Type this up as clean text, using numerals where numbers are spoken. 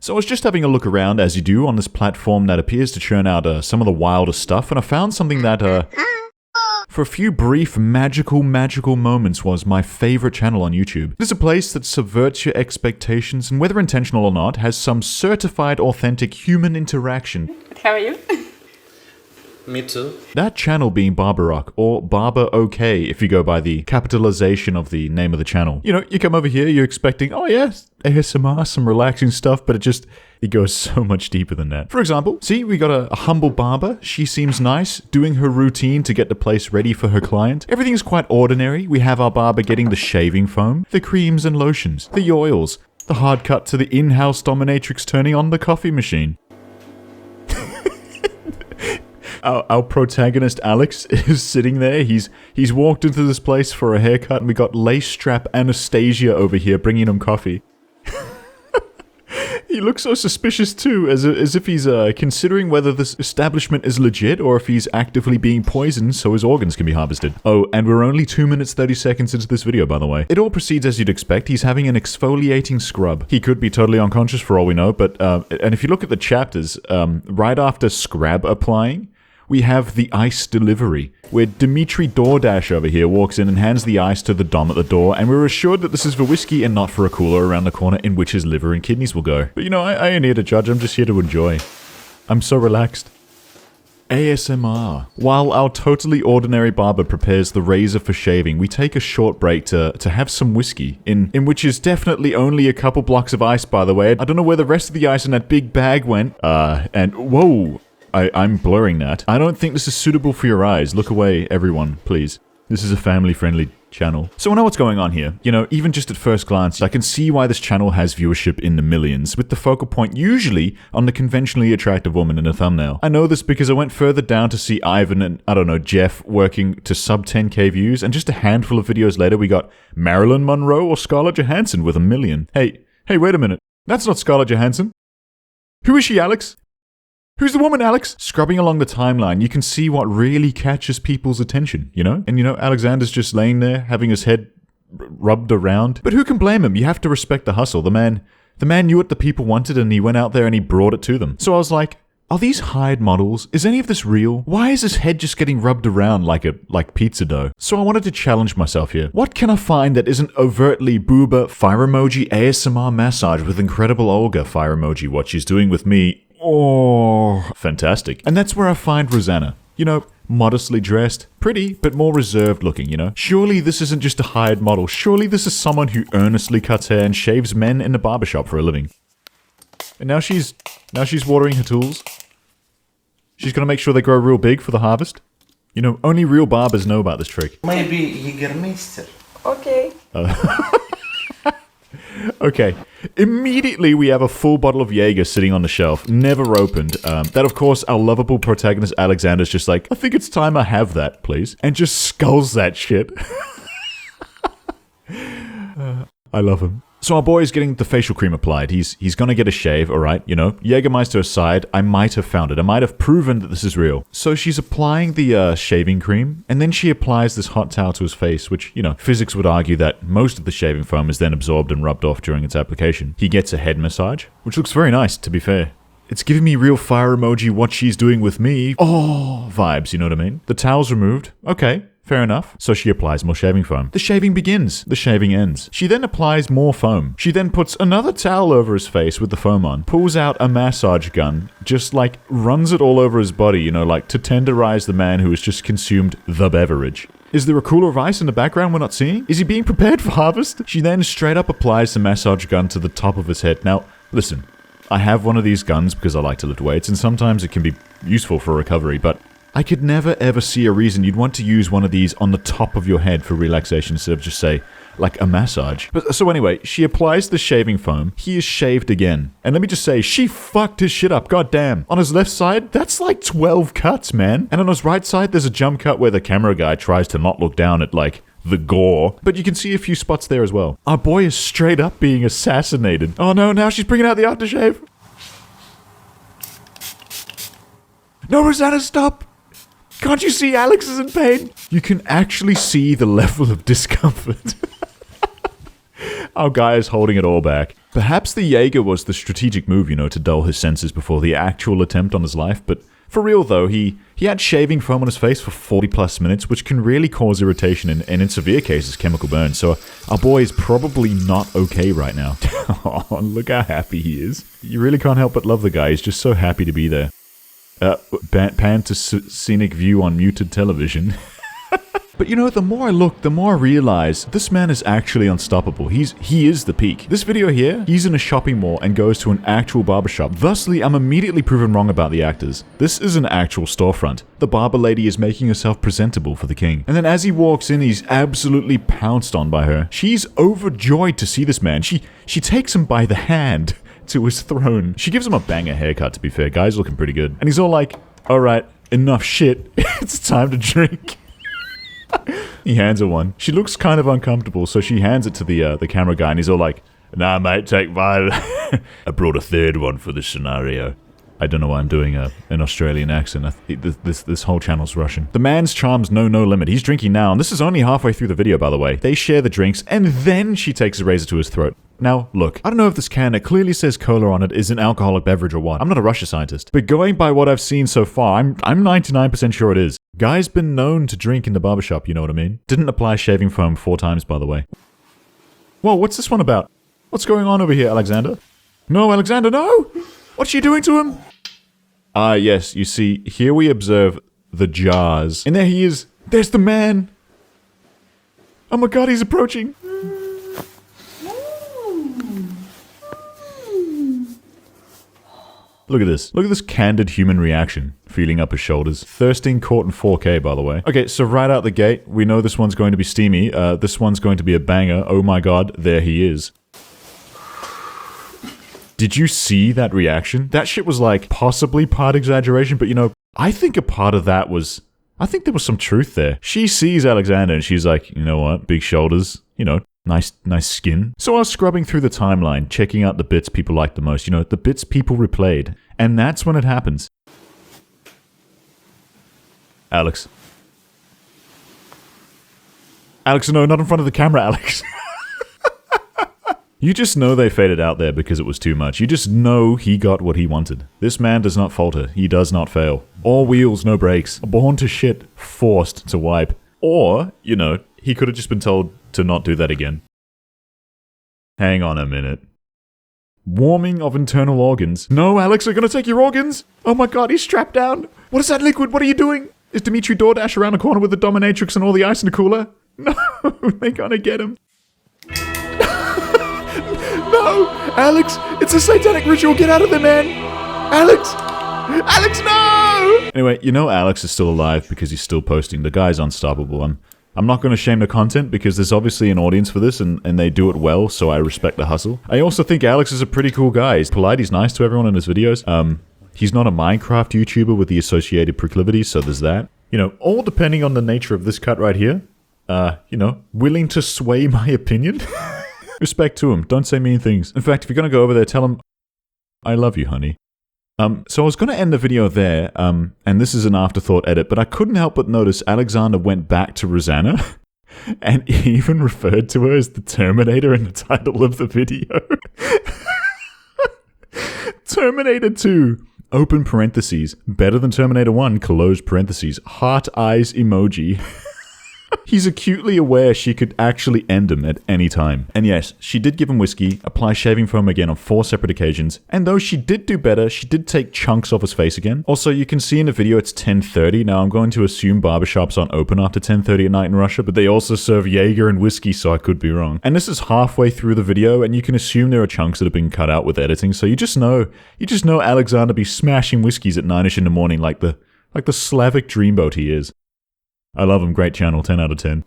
So I was just having a look around, as you do, on this platform that appears to churn out some of the wildest stuff, and I found something that, for a few brief magical moments was my favorite channel on YouTube. It is a place that subverts your expectations and, whether intentional or not, has some certified authentic human interaction. How are you? Me too. That channel being Barber, or Barber OK, if you go by the capitalization of the name of the channel. You know, you come over here, you're expecting, oh yes, ASMR, some relaxing stuff, but it goes so much deeper than that. For example, see, we got a humble barber. She seems nice, doing her routine to get the place ready for her client. Everything's quite ordinary. We have our barber getting the shaving foam, the creams and lotions, the oils, the hard cut to the in-house dominatrix turning on the coffee machine. Our protagonist, Alex, is sitting there. He's walked into this place for a haircut, and we got lace strap Anastasia over here bringing him coffee. He looks so suspicious too, as if he's considering whether this establishment is legit or if he's actively being poisoned so his organs can be harvested. Oh, and we're only 2 minutes 30 seconds into this video, by the way. It all proceeds as you'd expect. He's having an exfoliating scrub. He could be totally unconscious for all we know, but and if you look at the chapters, right after scrub applying, we have the ice delivery, where Dimitri DoorDash over here walks in and hands the ice to the dom at the door, and we're assured that this is for whiskey and not for a cooler around the corner in which his liver and kidneys will go. But you know, I ain't here to judge, I'm just here to enjoy. I'm so relaxed. ASMR. While our totally ordinary barber prepares the razor for shaving, we take a short break to have some whiskey, in which is definitely only a couple blocks of ice, by the way. I don't know where the rest of the ice in that big bag went. And whoa! I'm blurring that. I don't think this is suitable for your eyes. Look away, everyone, please. This is a family-friendly channel. So I know what's going on here. You know, even just at first glance, I can see why this channel has viewership in the millions, with the focal point usually on the conventionally attractive woman in a thumbnail. I know this because I went further down to see Ivan and, I don't know, Jeff working to sub 10k views, and just a handful of videos later we got Marilyn Monroe or Scarlett Johansson with 1 million. Hey, wait a minute. That's not Scarlett Johansson. Who is she, Alex? Who's the woman, Alex? Scrubbing along the timeline, you can see what really catches people's attention, you know? And you know, Alexander's just laying there, having his head rubbed around. But who can blame him? You have to respect the hustle. The man knew what the people wanted, and he went out there and he brought it to them. So I was like, are these hired models? Is any of this real? Why is his head just getting rubbed around like pizza dough? So I wanted to challenge myself here. What can I find that isn't overtly booba, fire emoji, ASMR massage with incredible Olga, fire emoji, what she's doing with me? Oh, fantastic. And that's where I find Rosanna. You know, modestly dressed, pretty, but more reserved looking, you know? Surely this isn't just a hired model. Surely this is someone who earnestly cuts hair and shaves men in the barbershop for a living. And now she's watering her tools. She's gonna make sure they grow real big for the harvest. You know, only real barbers know about this trick. Maybe Jägermeister. Okay. Okay. Immediately we have a full bottle of Jaeger sitting on the shelf, never opened. That, of course, our lovable protagonist Alexander's just like, I think it's time I have that, please. And just skulls that shit. I love him. So our boy is getting the facial cream applied. He's gonna get a shave, alright, you know. Jägermeister aside, I might have found it. I might have proven that this is real. So she's applying the shaving cream, and then she applies this hot towel to his face, which, you know, physics would argue that most of the shaving foam is then absorbed and rubbed off during its application. He gets a head massage, which looks very nice, to be fair. It's giving me real fire emoji what she's doing with me. Oh, vibes, you know what I mean? The towel's removed. Okay. Fair enough. So she applies more shaving foam. The shaving begins. The shaving ends. She then applies more foam. She then puts another towel over his face with the foam on, pulls out a massage gun, just like runs it all over his body, you know, like to tenderize the man who has just consumed the beverage. Is there a cooler of ice in the background we're not seeing? Is he being prepared for harvest? She then straight up applies the massage gun to the top of his head. Now, listen, I have one of these guns because I like to lift weights, and sometimes it can be useful for recovery, but I could never ever see a reason you'd want to use one of these on the top of your head for relaxation instead of just, say, like a massage. But so anyway, she applies the shaving foam. He is shaved again. And let me just say, she fucked his shit up, goddamn. On his left side, that's like 12 cuts, man. And on his right side, there's a jump cut where the camera guy tries to not look down at, like, the gore. But you can see a few spots there as well. Our boy is straight up being assassinated. Oh no, now she's bringing out the aftershave. No, Rosanna, stop! Can't you see Alex is in pain? You can actually see the level of discomfort. Our guy is holding it all back. Perhaps the Jaeger was the strategic move, to dull his senses before the actual attempt on his life, but for real though, he had shaving foam on his face for 40 plus minutes, which can really cause irritation and in severe cases chemical burns, so our boy is probably not okay right now. Oh, look how happy he is. You really can't help but love the guy, he's just so happy to be there. Pan to scenic view on muted television. But the more I look, the more I realize this man is actually unstoppable. He is the peak. This video here, he's in a shopping mall and goes to an actual barbershop. Thusly, I'm immediately proven wrong about the actors. This is an actual storefront. The barber lady is making herself presentable for the king. And then as he walks in, he's absolutely pounced on by her. She's overjoyed to see this man. She takes him by the hand to his throne. She gives him a banger haircut, to be fair. Guy's looking pretty good. And he's all like, alright, enough shit. It's time to drink. He hands her one. She looks kind of uncomfortable, so she hands it to the camera guy, and he's all like, nah, mate, take mine. I brought a third one for this scenario. I don't know why I'm doing an Australian accent. This whole channel's Russian. The man's charms know no limit. He's drinking now, and this is only halfway through the video, by the way. They share the drinks, and then she takes a razor to his throat. Now, look, I don't know if this can that clearly says cola on it is an alcoholic beverage or what. I'm not a Russia scientist. But going by what I've seen so far, I'm 99% sure it is. Guy's been known to drink in the barbershop, you know what I mean? Didn't apply shaving foam 4 times, by the way. Whoa, what's this one about? What's going on over here, Alexander? No, Alexander, no! What's she doing to him? Ah, yes, you see, here we observe the jars. And there he is. There's the man! Oh my god, he's approaching! Look at this. Look at this candid human reaction. Feeling up his shoulders. Thirsting caught in 4K, by the way. Okay, so right out the gate, we know this one's going to be steamy. This one's going to be a banger. Oh my god, there he is. Did you see that reaction? That shit was like possibly part exaggeration, but I think a part of that was... I think there was some truth there. She sees Alexander and she's like, you know what? Big shoulders, nice skin. So I was scrubbing through the timeline, checking out the bits people liked the most, the bits people replayed. And that's when it happens. Alex. Alex, no, not in front of the camera, Alex. You just know they faded out there because it was too much. You just know he got what he wanted. This man does not falter. He does not fail. All wheels, no brakes. Born to shit, forced to wipe. Or, he could have just been told to not do that again. Hang on a minute. Warming of internal organs. No, Alex, they're gonna take your organs! Oh my god, he's strapped down! What is that liquid? What are you doing? Is Dimitri DoorDash around the corner with the dominatrix and all the ice in the cooler? No, they're gonna get him. No! Alex, it's a satanic ritual! Get out of there, man! Alex! Alex, no! Anyway, Alex is still alive because he's still posting. The guy's unstoppable. I'm not going to shame the content because there's obviously an audience for this and they do it well, so I respect the hustle. I also think Alex is a pretty cool guy. He's polite, he's nice to everyone in his videos. He's not a Minecraft YouTuber with the associated proclivities, so there's that. All depending on the nature of this cut right here. Willing to sway my opinion? Respect to him. Don't say mean things. In fact, if you're going to go over there, tell him, I love you, honey. So I was going to end the video there, and this is an afterthought edit, but I couldn't help but notice Alexander went back to Rosanna, and even referred to her as the Terminator in the title of the video. Terminator 2, open parentheses, better than Terminator 1, close parentheses, heart eyes emoji. He's acutely aware she could actually end him at any time. And yes, she did give him whiskey, apply shaving foam again on 4 separate occasions, and though she did do better, she did take chunks off his face again. Also, you can see in the video it's 10:30. Now, I'm going to assume barbershops aren't open after 10:30 at night in Russia, but they also serve Jaeger and whiskey, so I could be wrong. And this is halfway through the video, and you can assume there are chunks that have been cut out with editing, so you just know Alexander be smashing whiskeys at 9ish in the morning like the Slavic dreamboat he is. I love him. Great channel. 10 out of 10.